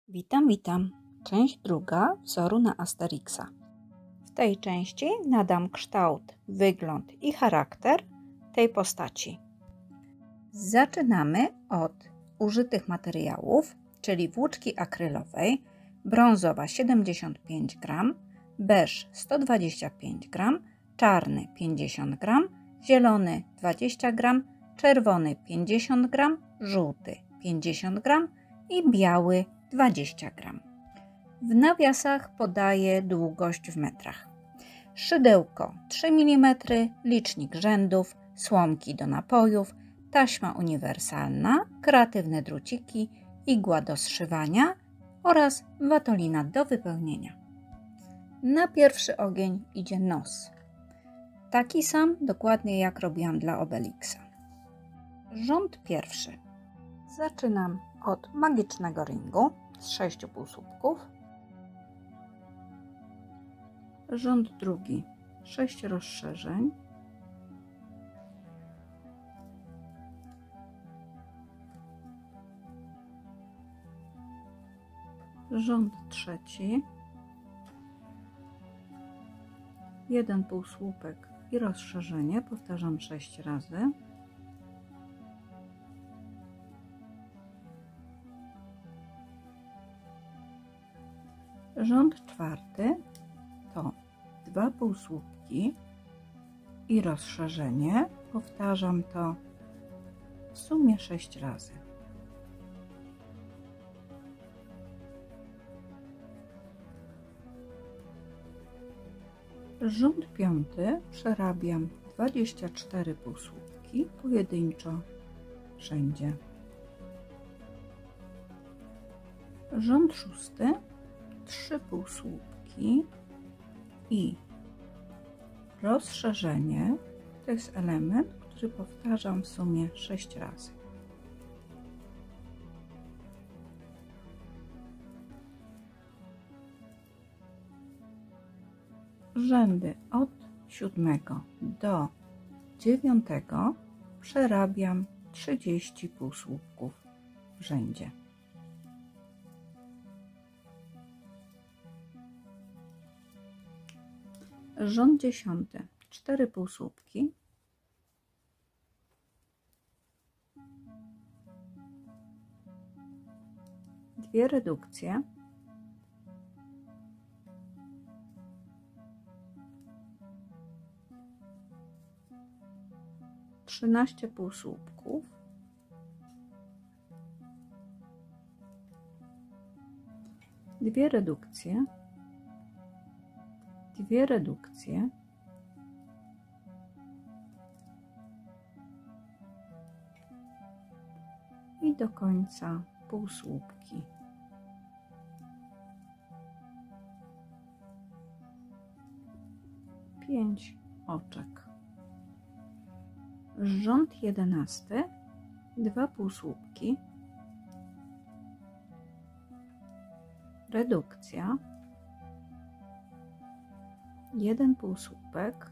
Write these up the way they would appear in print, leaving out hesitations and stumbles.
Witam. Część druga wzoru na Asterixa. W tej części nadam kształt, wygląd i charakter tej postaci. Zaczynamy od użytych materiałów, czyli włóczki akrylowej, brązowa 75 g, beż 125 g, czarny 50 g, zielony 20 g, czerwony 50 g, żółty 50 g i biały 20 g. W nawiasach podaję długość w metrach. Szydełko 3 mm, licznik rzędów, słomki do napojów, taśma uniwersalna, kreatywne druciki, igła do zszywania oraz watolina do wypełnienia. Na pierwszy ogień idzie nos. Taki sam dokładnie jak robiłam dla Obelixa. Rząd pierwszy. Zaczynam od magicznego ringu z 6 półsłupków. Rząd drugi 6 rozszerzeń. Rząd trzeci 1 półsłupek i rozszerzenie, powtarzam 6 razy. Rząd czwarty to 2 półsłupki i rozszerzenie, powtarzam to w sumie 6 razy. Rząd piąty przerabiam 24 półsłupki pojedynczo wszędzie. Rząd szósty 3 półsłupki i rozszerzenie, to jest element, który powtarzam w sumie 6 razy. Rzędy od 7 do 9 przerabiam 30 półsłupków w rzędzie. Rząd 10 4 półsłupki, dwie redukcje, trzynaście półsłupków, dwie redukcje, i do końca półsłupki. Pięć oczek. Rząd 11 2 półsłupki, redukcja, 1 półsłupek,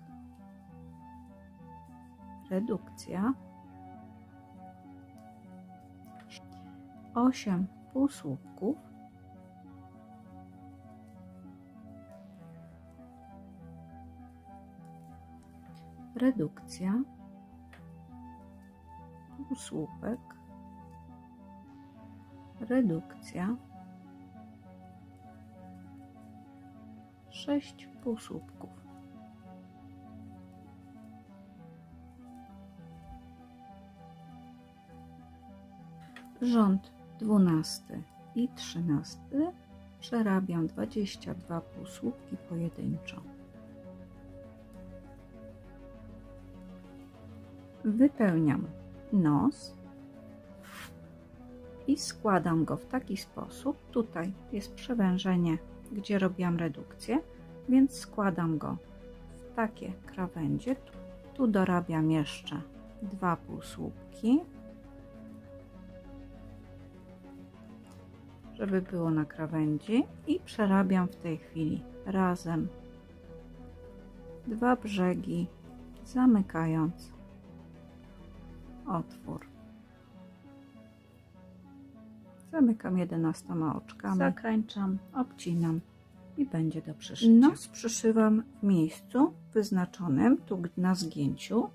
redukcja, 8 półsłupków, redukcja, półsłupek, redukcja, 6 półsłupków. Rząd 12 i 13 przerabiam 22 półsłupki pojedynczo. Wypełniam nos i składam go w taki sposób. Tutaj jest przewężenie, gdzie robiłam redukcję, więc składam go w takie krawędzie. Tu dorabiam jeszcze 2 półsłupki, żeby było na krawędzi, i przerabiam w tej chwili razem 2 brzegi, zamykając otwór. Zamykam 11 oczkami, zakręcam, obcinam i będzie do przyszycia. Nos przyszywam w miejscu wyznaczonym, tu na zgięciu.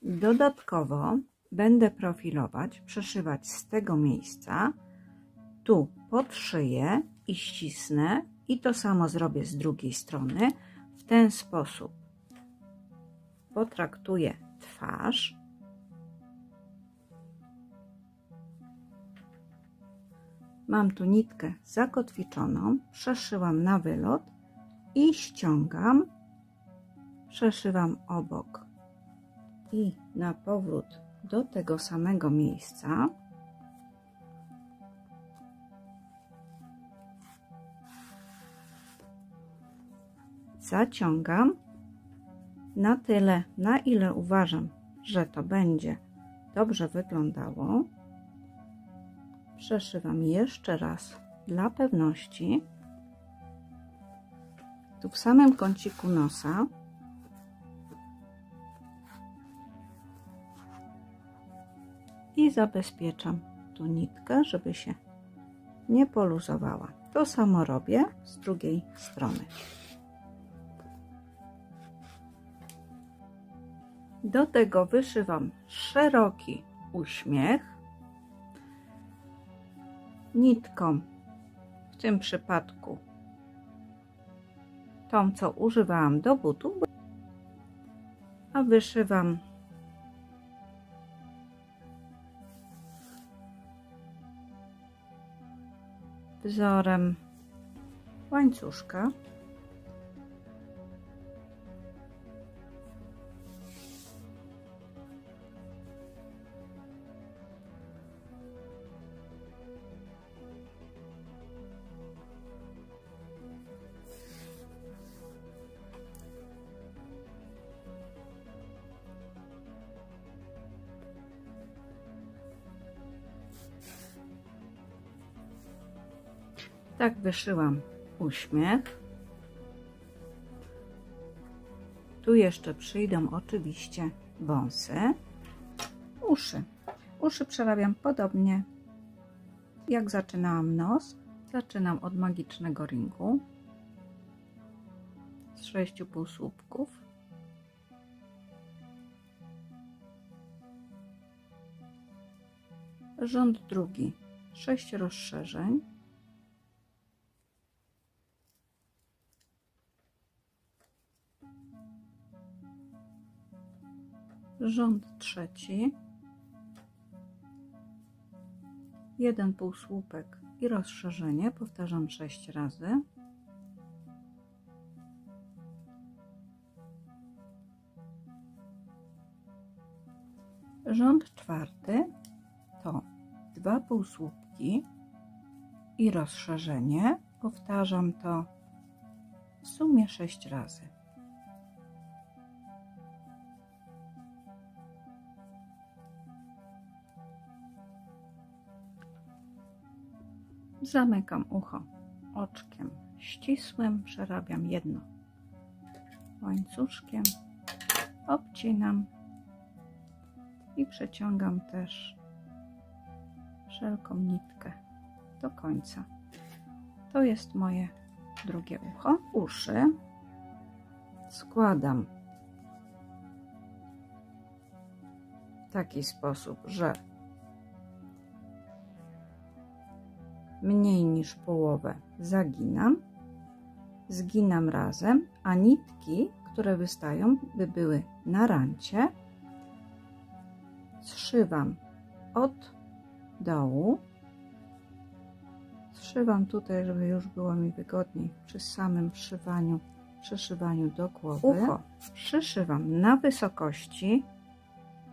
Dodatkowo będę profilować, przeszywać z tego miejsca, tu pod szyję i ścisnę i to samo zrobię z drugiej strony. W ten sposób potraktuję twarz. Mam tu nitkę zakotwiczoną, przeszyłam na wylot i ściągam, przeszywam obok i na powrót do tego samego miejsca. Zaciągam na tyle, na ile uważam, że to będzie dobrze wyglądało. Przeszywam jeszcze raz dla pewności. Tu w samym kąciku nosa i zabezpieczam tu nitkę, żeby się nie poluzowała. To samo robię z drugiej strony. Do tego wyszywam szeroki uśmiech nitką, w tym przypadku tą, co używałam do butu, a wyszywam wzorem łańcuszka. Tak wyszyłam uśmiech. Tu jeszcze przyjdą oczywiście wąsy. Uszy. Uszy przerabiam podobnie jak zaczynałam nos. Zaczynam od magicznego ringu z 6 półsłupków. Rząd drugi, 6 rozszerzeń. Rząd trzeci, 1 półsłupek i rozszerzenie, powtarzam 6 razy. Rząd czwarty to 2 półsłupki i rozszerzenie, powtarzam to w sumie 6 razy. Zamykam ucho oczkiem ścisłym, przerabiam jedno łańcuszkiem, obcinam i przeciągam też wszelką nitkę do końca. To jest moje drugie ucho. Uszy składam w taki sposób, że mniej niż połowę zaginam, zginam razem, a nitki, które wystają, by były na rancie, zszywam od dołu. Zszywam tutaj, żeby już było mi wygodniej przy samym przyszywaniu do głowy. Ucho przyszywam na wysokości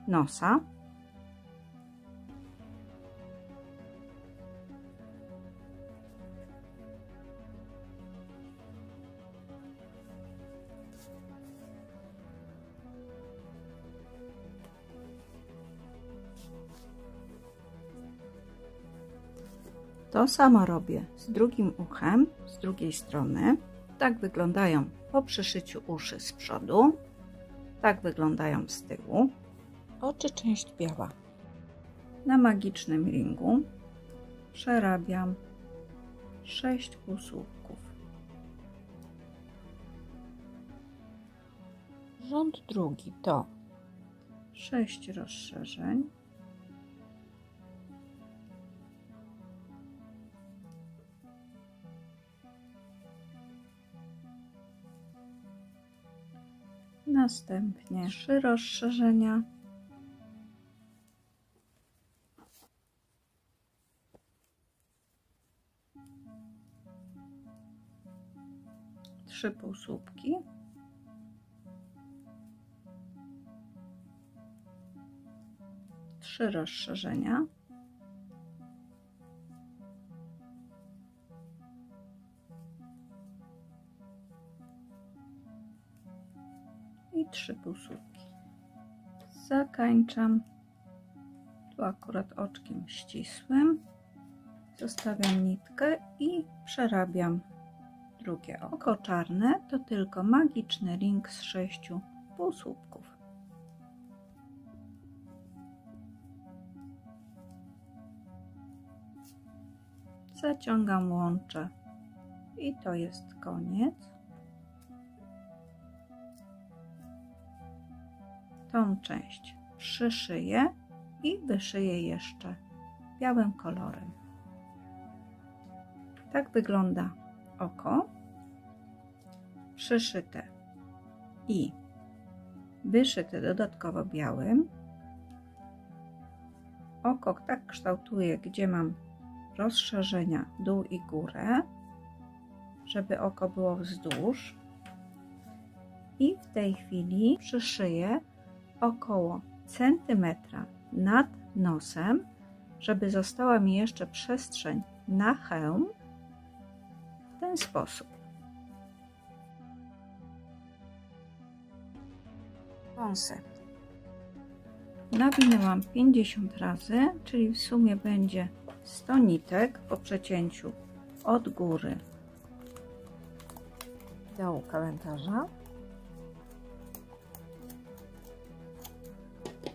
nosa. To samo robię z drugim uchem, z drugiej strony. Tak wyglądają po przyszyciu uszy z przodu. Tak wyglądają z tyłu. Oczy część biała. Na magicznym ringu przerabiam 6 półsłupków. Rząd drugi to 6 rozszerzeń, następnie 3 rozszerzenia, trzy półsłupki, trzy rozszerzenia, i 3 półsłupki. Zakańczam tu akurat oczkiem ścisłym, zostawiam nitkę i przerabiam drugie oko czarne. To tylko magiczny ring z 6 półsłupków. Zaciągam łącze i to jest koniec. Tą część przyszyję i wyszyję jeszcze białym kolorem. Tak wygląda oko przyszyte i wyszyte dodatkowo białym. Oko tak kształtuję, gdzie mam rozszerzenia dół i górę, żeby oko było wzdłuż, i w tej chwili przyszyję około centymetra nad nosem, żeby została mi jeszcze przestrzeń na hełm. W ten sposób. Wąsy nawinęłam 50 razy, czyli w sumie będzie 100 nitek po przecięciu od góry dołu kalendarza.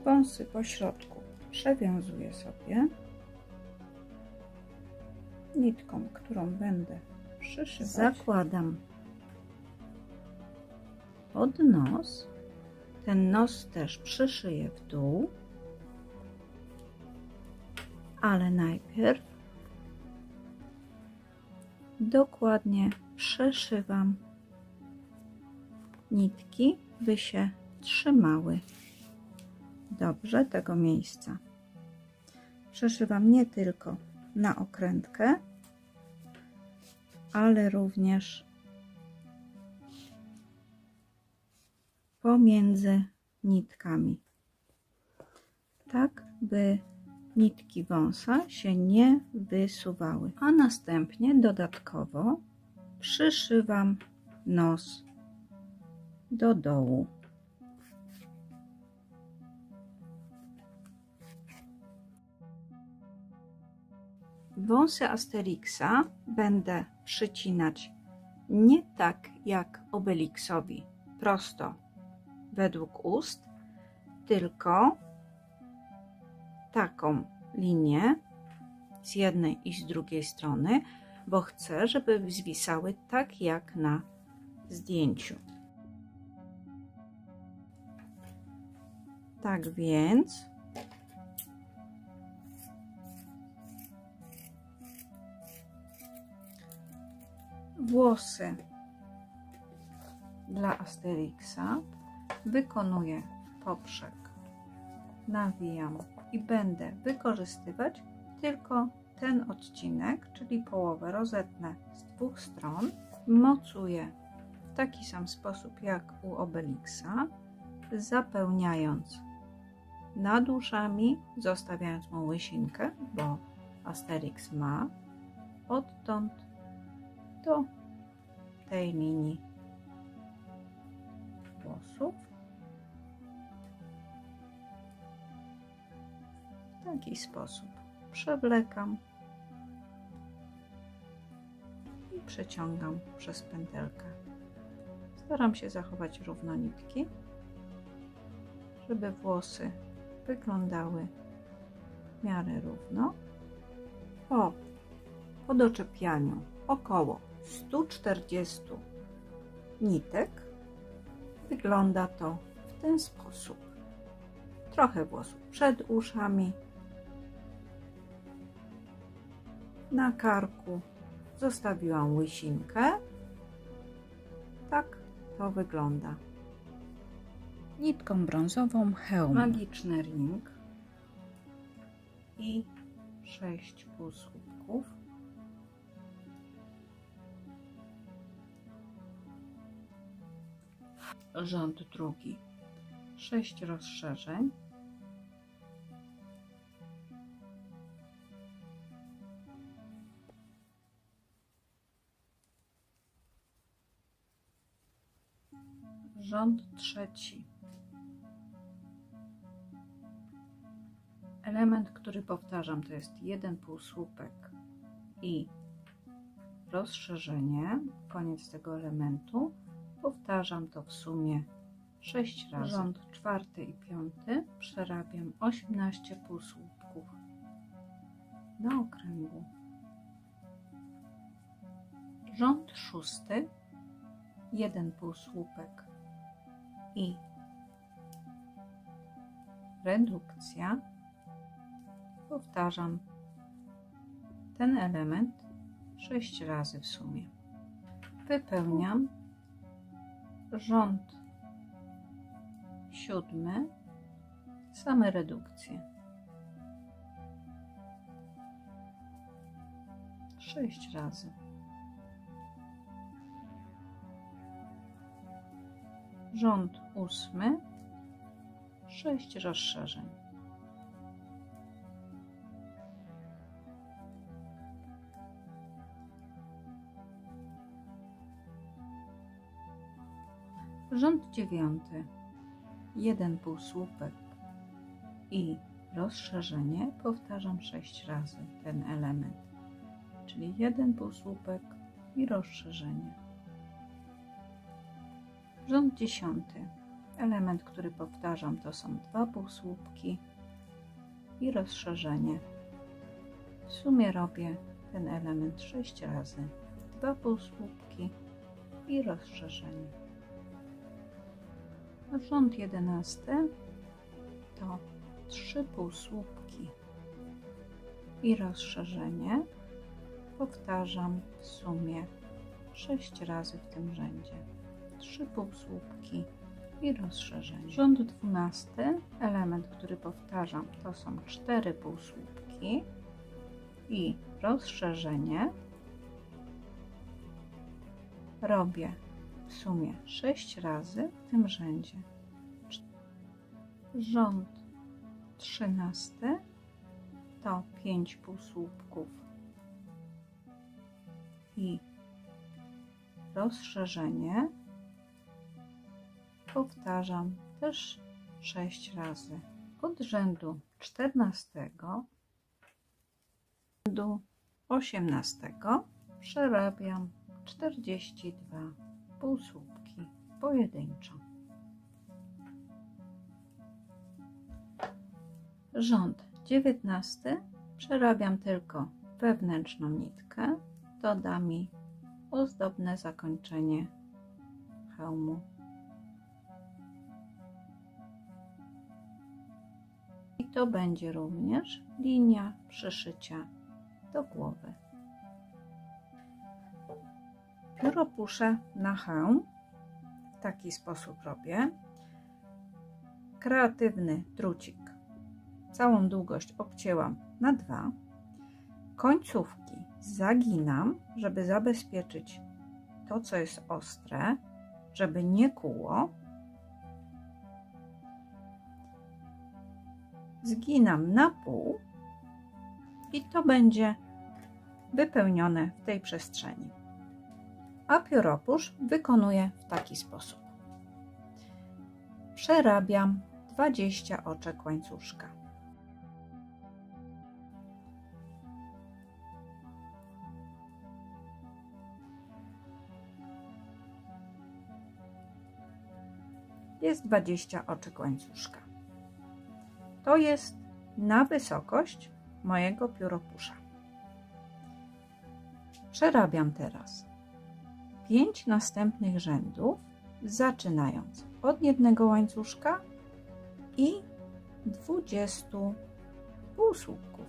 Wąsy po środku przewiązuję sobie nitką, którą będę przyszywać. Zakładam pod nos. Ten nos też przyszyję w dół, ale najpierw dokładnie przeszywam nitki, by się trzymały dobrze tego miejsca. Przeszywam nie tylko na okrętkę, ale również pomiędzy nitkami, tak by nitki wąsa się nie wysuwały. A następnie dodatkowo przyszywam nos do dołu. Wąsy Asterixa będę przycinać nie tak jak Obelixowi, prosto według ust, tylko taką linię z jednej i z drugiej strony, bo chcę, żeby zwisały tak jak na zdjęciu. Tak więc włosy dla Asterixa wykonuję poprzek, nawijam i będę wykorzystywać tylko ten odcinek, czyli połowę rozetnę z dwóch stron, mocuję w taki sam sposób jak u Obelixa, zapełniając nad uszami, zostawiając mu łysinkę, bo Asterix ma odtąd do tej linii włosów. W taki sposób przewlekam i przeciągam przez pętelkę. Staram się zachować równo nitki, żeby włosy wyglądały w miarę równo. Po doczepianiu około 140 nitek wygląda to w ten sposób. Trochę włosów przed uszami, na karku zostawiłam łysinkę. Tak to wygląda. Nitką brązową hełm, magiczny ring i 6 półsłupków. Rząd drugi, 6 rozszerzeń. Rząd trzeci. Element, który powtarzam, to jest 1 półsłupek i rozszerzenie. Koniec tego elementu. Powtarzam to w sumie 6 razy. Rząd czwarty i piąty przerabiam 18 półsłupków na okręgu. Rząd szósty, 1 półsłupek i redukcja. Powtarzam ten element 6 razy w sumie. Wypełniam rząd siódmy, same redukcje. 6 razy. Rząd ósmy, 6 rozszerzeń. Rząd dziewiąty, 1 półsłupek i rozszerzenie. Powtarzam 6 razy ten element, czyli 1 półsłupek i rozszerzenie. Rząd dziesiąty, element, który powtarzam, to są 2 półsłupki i rozszerzenie. W sumie robię ten element 6 razy, 2 półsłupki i rozszerzenie. Rząd jedenasty to 3 półsłupki i rozszerzenie. Powtarzam w sumie 6 razy w tym rzędzie. 3 półsłupki i rozszerzenie. Rząd 12, element, który powtarzam, to są 4 półsłupki i rozszerzenie. Robię w sumie 6 razy w tym rzędzie. Rząd 13 to 5 półsłupków i rozszerzenie. Powtarzam też 6 razy. Od rzędu 14 do 18 przerabiam 42 półsłupki pojedynczo. Rząd 19 przerabiam tylko wewnętrzną nitkę. To da mi ozdobne zakończenie hełmu. I to będzie również linia przyszycia do głowy. Pióropusze na hełm w taki sposób robię. Kreatywny drucik. Całą długość obcięłam na 2. Końcówki zaginam, żeby zabezpieczyć to, co jest ostre, żeby nie kuło. Zginam na pół i to będzie wypełnione w tej przestrzeni. A pióropusz wykonuję w taki sposób. Przerabiam 20 oczek łańcuszka. jest 20 oczek łańcuszka. To jest na wysokość mojego pióropusza. Przerabiam teraz 5 następnych rzędów, zaczynając od jednego łańcuszka i 20 półsłupków.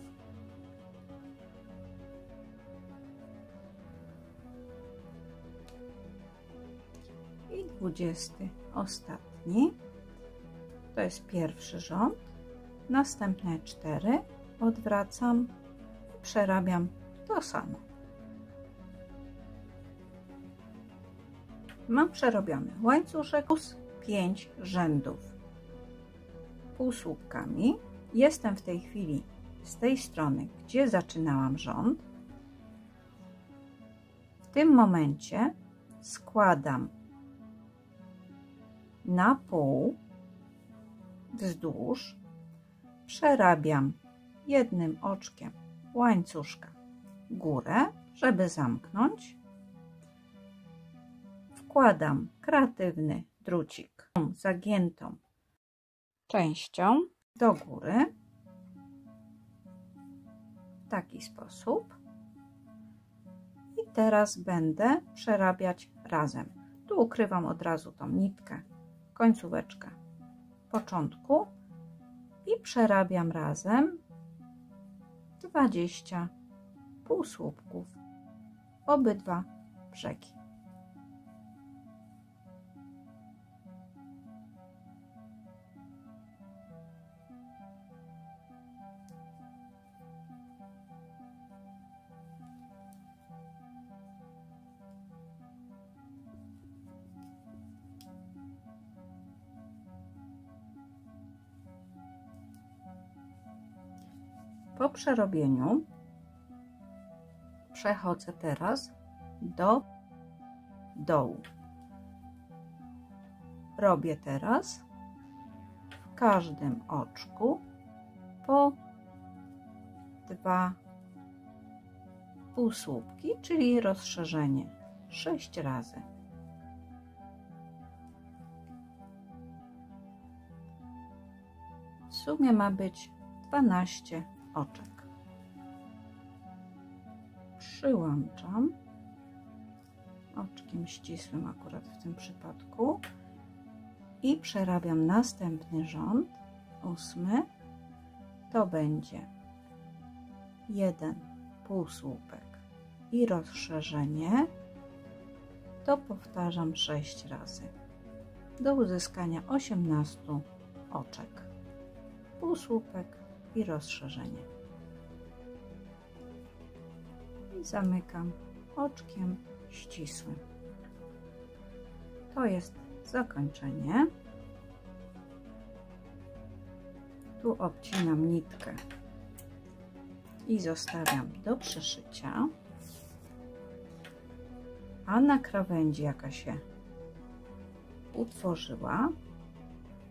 I 20 ostatni. To jest pierwszy rząd. Następne 4 odwracam i przerabiam to samo. Mam przerobiony łańcuszek plus 5 rzędów półsłupkami. Jestem w tej chwili z tej strony, gdzie zaczynałam rząd. W tym momencie składam na pół wzdłuż, przerabiam jednym oczkiem łańcuszka górę, żeby zamknąć. Wkładam kreatywny drucik zagiętą częścią do góry w taki sposób i teraz będę przerabiać razem. Tu ukrywam od razu tą nitkę, końcóweczkę początku i przerabiam razem 20 półsłupków obydwa brzegi. Po przerobieniu przechodzę teraz do dołu. Robię teraz w każdym oczku po 2 półsłupki, czyli rozszerzenie 6 razy. W sumie ma być 12 oczek. Przyłączam oczkiem ścisłym akurat w tym przypadku i przerabiam następny rząd, 8. To będzie 1 półsłupek i rozszerzenie. To powtarzam 6 razy do uzyskania 18 oczek. Półsłupek i rozszerzenie. I zamykam oczkiem ścisłym. To jest zakończenie. Tu obcinam nitkę i zostawiam do przyszycia. A na krawędzi, jaka się utworzyła,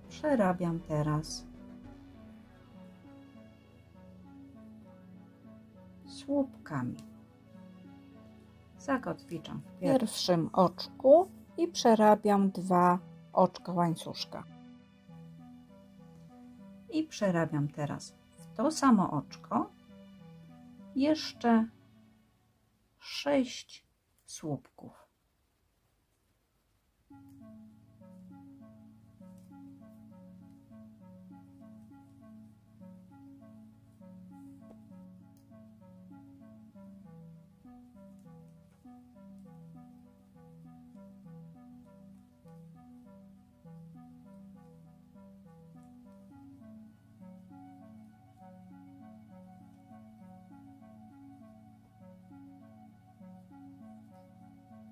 przerabiam teraz słupkami. Zakotwiczam w pierwszym oczku i przerabiam 2 oczka łańcuszka. I przerabiam teraz w to samo oczko jeszcze 6 słupków.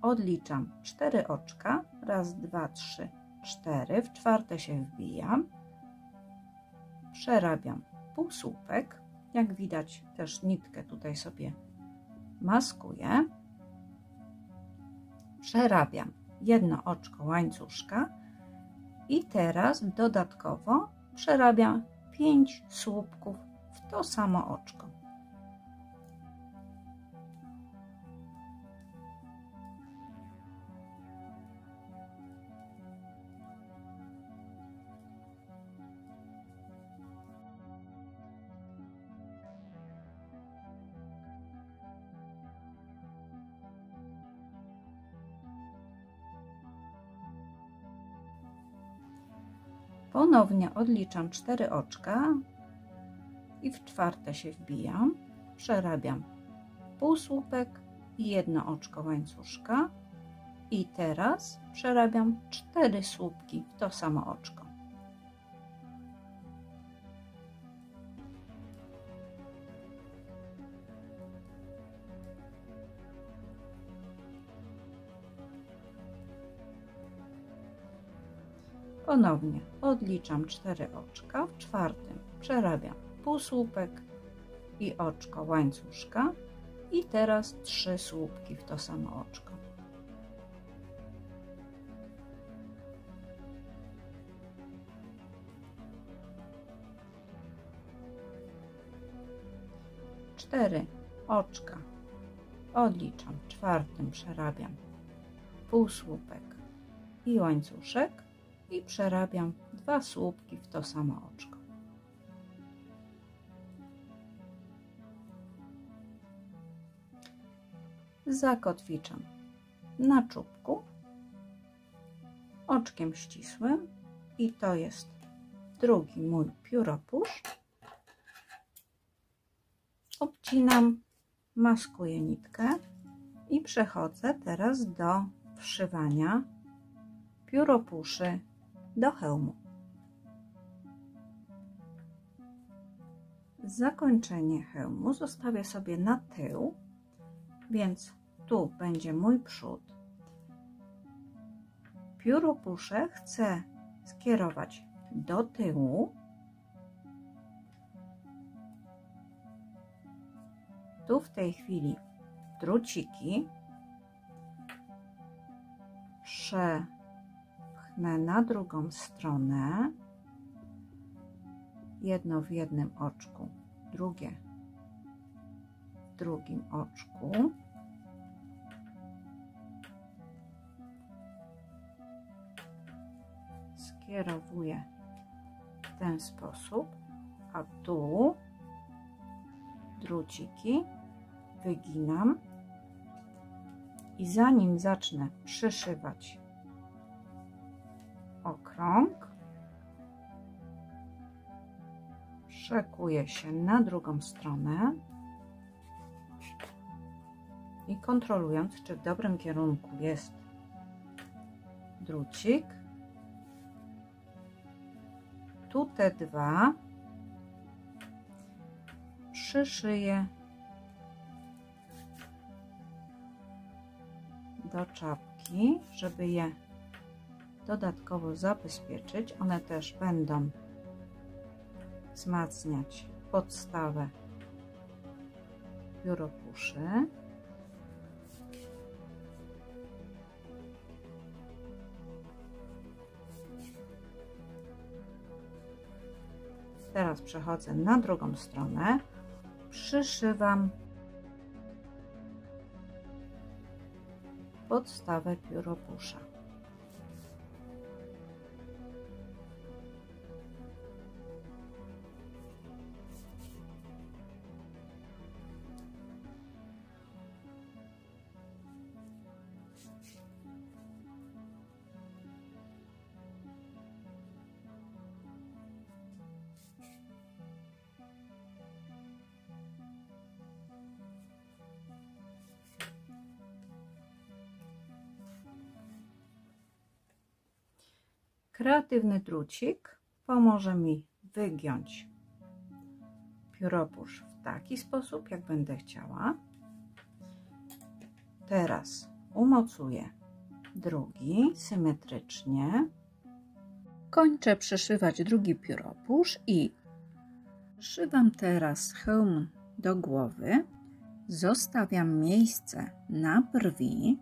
Odliczam 4 oczka, raz, 2, 3, 4, w czwarte się wbijam, przerabiam półsłupek, jak widać też nitkę tutaj sobie maskuję, przerabiam jedno oczko łańcuszka i teraz dodatkowo przerabiam 5 słupków w to samo oczko. Ponownie odliczam 4 oczka i w czwarte się wbijam. Przerabiam półsłupek i 1 oczko łańcuszka. I teraz przerabiam 4 słupki w to samo oczko. Ponownie odliczam 4 oczka, w czwartym przerabiam półsłupek i oczko łańcuszka i teraz 3 słupki w to samo oczko. Cztery oczka odliczam, w czwartym przerabiam półsłupek i łańcuszek i przerabiam 2 słupki w to samo oczko. Zakotwiczam na czubku oczkiem ścisłym i to jest drugi mój pióropusz. Obcinam, maskuję nitkę i przechodzę teraz do wszywania pióropuszy do hełmu. Zakończenie hełmu zostawię sobie na tył, więc tu będzie mój przód. Pióropusze chcę skierować do tyłu. Tu w tej chwili druciki przepchnę na drugą stronę, jedno w jednym oczku, drugie w drugim oczku. Skierowuję w ten sposób, a tu druciki wyginam i zanim zacznę przyszywać okrąg, przekuję się na drugą stronę i kontrolując, czy w dobrym kierunku jest drucik, tu te 2 przyszyję do czapki, żeby je dodatkowo zabezpieczyć. One też będą wzmacniać podstawę pióropuszy. Teraz przechodzę na drugą stronę, przyszywam podstawę pióropusza. Kreatywny drucik pomoże mi wygiąć pióropusz w taki sposób, jak będę chciała. Teraz umocuję drugi symetrycznie. Kończę przyszywać drugi pióropusz i przeszywam teraz hełm do głowy. Zostawiam miejsce na brwi.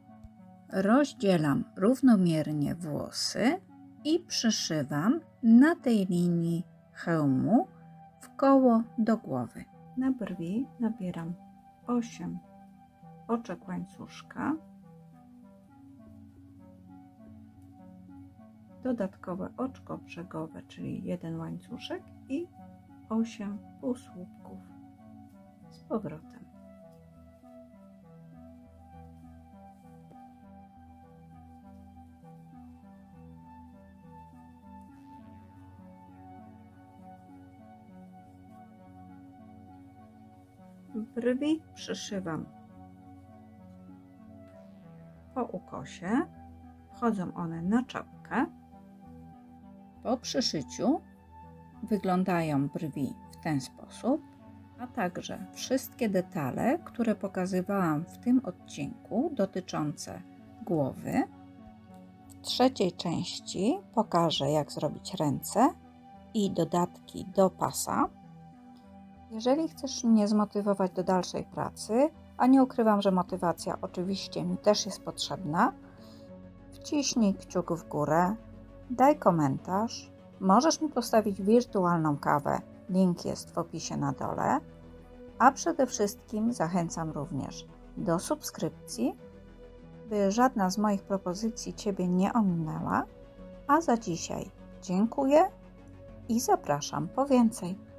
Rozdzielam równomiernie włosy i przyszywam na tej linii hełmu w koło do głowy. Na brwi nabieram 8 oczek łańcuszka, dodatkowe oczko brzegowe, czyli 1 łańcuszek i 8 półsłupków z powrotem. Brwi przyszywam po ukosie. Wchodzą one na czapkę. Po przyszyciu wyglądają brwi w ten sposób, a także wszystkie detale, które pokazywałam w tym odcinku dotyczące głowy. W trzeciej części pokażę, jak zrobić ręce i dodatki do pasa. Jeżeli chcesz mnie zmotywować do dalszej pracy, a nie ukrywam, że motywacja oczywiście mi też jest potrzebna, wciśnij kciuk w górę, daj komentarz, możesz mi postawić wirtualną kawę, link jest w opisie na dole, a przede wszystkim zachęcam również do subskrypcji, by żadna z moich propozycji Ciebie nie ominęła, a za dzisiaj dziękuję i zapraszam po więcej.